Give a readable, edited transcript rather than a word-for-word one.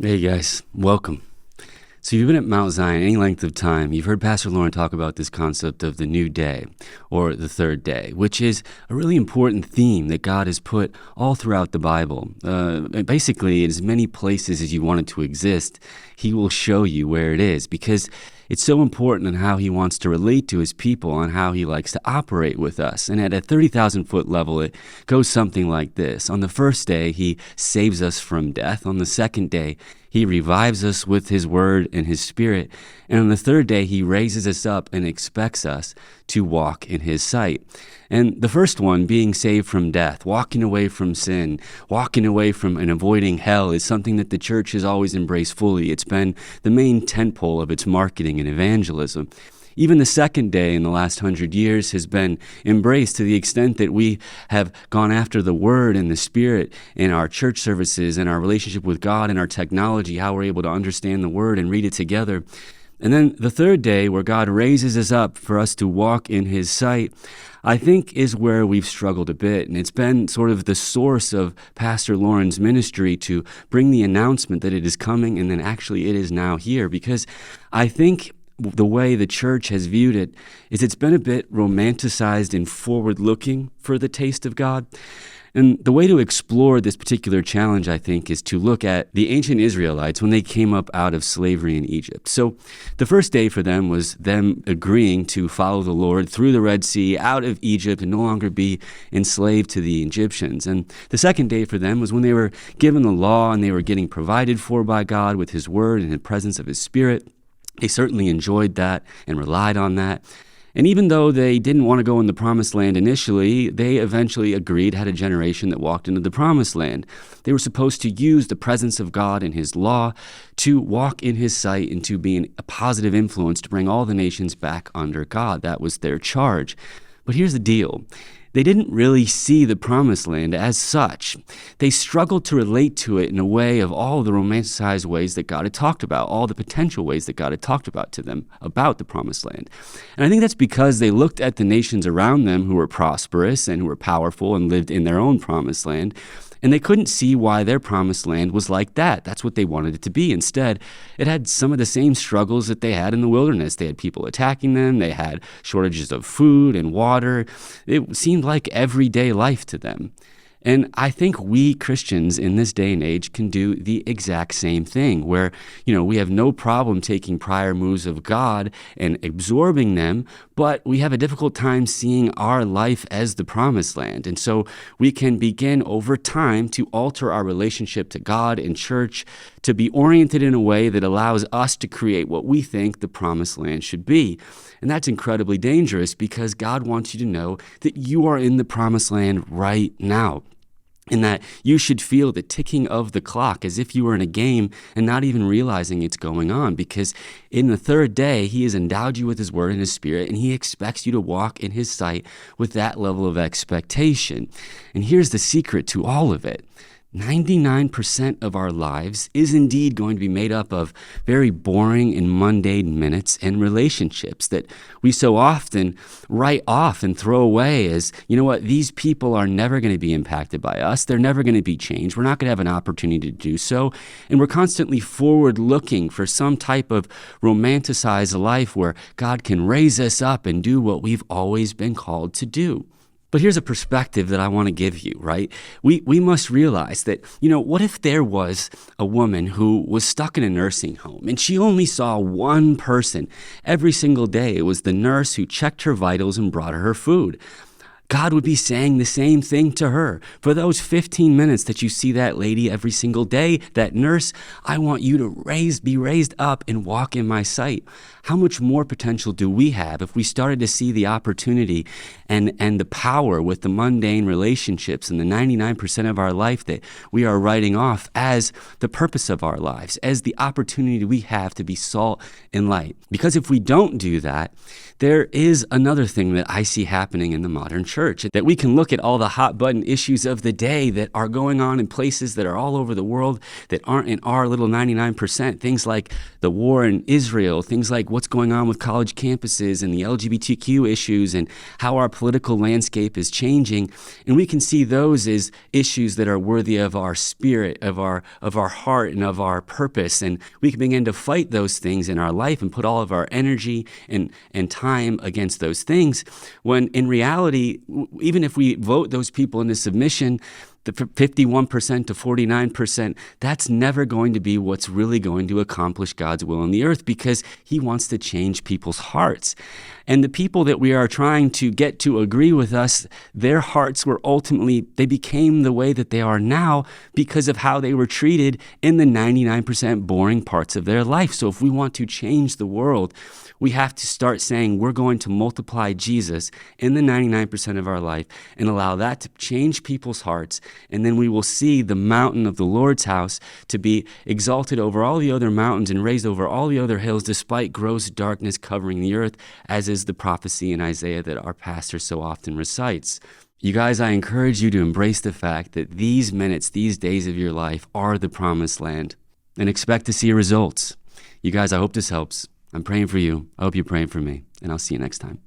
Hey guys, welcome. So you've been at Mount Zion any length of time. You've heard Pastor Lauren talk about this concept of the new day or the third day, which is a really important theme that God has put all throughout the Bible. Basically, in as many places as you want it to exist, He will show you where it is because it's so important in how He wants to relate to His people and how He likes to operate with us. And at a 30,000 foot level, it goes something like this. On the first day, He saves us from death. On the second day, He revives us with His word and His spirit. And on the third day, He raises us up and expects us to walk in His sight. And the first one, being saved from death, walking away from sin, walking away from and avoiding hell, is something that the church has always embraced fully. It's been the main tentpole of its marketing and evangelism. Even the second day in the last 100 years has been embraced to the extent that we have gone after the Word and the Spirit in our church services and our relationship with God and our technology, how we're able to understand the Word and read it together. And then the third day, where God raises us up for us to walk in His sight, I think is where we've struggled a bit. And it's been sort of the source of Pastor Lauren's ministry to bring the announcement that it is coming, and then actually it is now here. Because I think the way the church has viewed it is it's been a bit romanticized and forward-looking for the taste of God. And the way to explore this particular challenge, I think, is to look at the ancient Israelites when they came up out of slavery in Egypt. So the first day for them was them agreeing to follow the Lord through the Red Sea, out of Egypt, and no longer be enslaved to the Egyptians. And the second day for them was when they were given the law and they were getting provided for by God with His word and the presence of His Spirit. They certainly enjoyed that and relied on that. And even though they didn't want to go in the promised land initially, they eventually agreed, had a generation that walked into the promised land. They were supposed to use the presence of God and His law to walk in His sight and to be a positive influence to bring all the nations back under God. That was their charge. But here's the deal. They didn't really see the promised land as such. They struggled to relate to it in a way of all the romanticized ways that God had talked about, all the potential ways that God had talked about to them about the promised land. And I think that's because they looked at the nations around them who were prosperous and who were powerful and lived in their own promised land, and they couldn't see why their promised land was like that. That's what they wanted it to be. Instead, it had some of the same struggles that they had in the wilderness. They had people attacking them. They had shortages of food and water. It seemed like everyday life to them. And I think we Christians in this day and age can do the exact same thing where, we have no problem taking prior moves of God and absorbing them, but we have a difficult time seeing our life as the promised land. And so we can begin over time to alter our relationship to God and church to be oriented in a way that allows us to create what we think the promised land should be. And that's incredibly dangerous because God wants you to know that you are in the promised land right now, and that you should feel the ticking of the clock as if you were in a game and not even realizing it's going on, because in the third day, He has endowed you with His word and His Spirit, and He expects you to walk in His sight with that level of expectation. And here's the secret to all of it. 99% of our lives is indeed going to be made up of very boring and mundane minutes and relationships that we so often write off and throw away as, these people are never going to be impacted by us. They're never going to be changed. We're not going to have an opportunity to do so. And we're constantly forward looking for some type of romanticized life where God can raise us up and do what we've always been called to do. But here's a perspective that I want to give you, right? We must realize that, what if there was a woman who was stuck in a nursing home and she only saw one person every single day? It was the nurse who checked her vitals and brought her food. God would be saying the same thing to her. For those 15 minutes that you see that lady every single day, that nurse, I want you to be raised up and walk in my sight. How much more potential do we have if we started to see the opportunity and the power with the mundane relationships and the 99% of our life that we are writing off as the purpose of our lives, as the opportunity we have to be salt and light? Because if we don't do that, there is another thing that I see happening in the modern church. church, that we can look at all the hot button issues of the day that are going on in places that are all over the world that aren't in our little 99%. Things like the war in Israel, things like what's going on with college campuses and the LGBTQ issues and how our political landscape is changing. And we can see those as issues that are worthy of our spirit, of our heart, and of our purpose. And we can begin to fight those things in our life and put all of our energy and time against those things, when in reality, even if we vote those people into submission, the 51% to 49%, that's never going to be what's really going to accomplish God's will on the earth, because he wants to change people's hearts. And the people that we are trying to get to agree with us, their hearts were ultimately, they became the way that they are now because of how they were treated in the 99% boring parts of their life. So if we want to change the world, we have to start saying we're going to multiply Jesus in the 99% of our life and allow that to change people's hearts. And then we will see the mountain of the Lord's house to be exalted over all the other mountains and raised over all the other hills, despite gross darkness covering the earth, as is the prophecy in Isaiah that our pastor so often recites. You guys, I encourage you to embrace the fact that these minutes, these days of your life are the promised land, and expect to see results. You guys, I hope this helps. I'm praying for you. I hope you're praying for me, and I'll see you next time.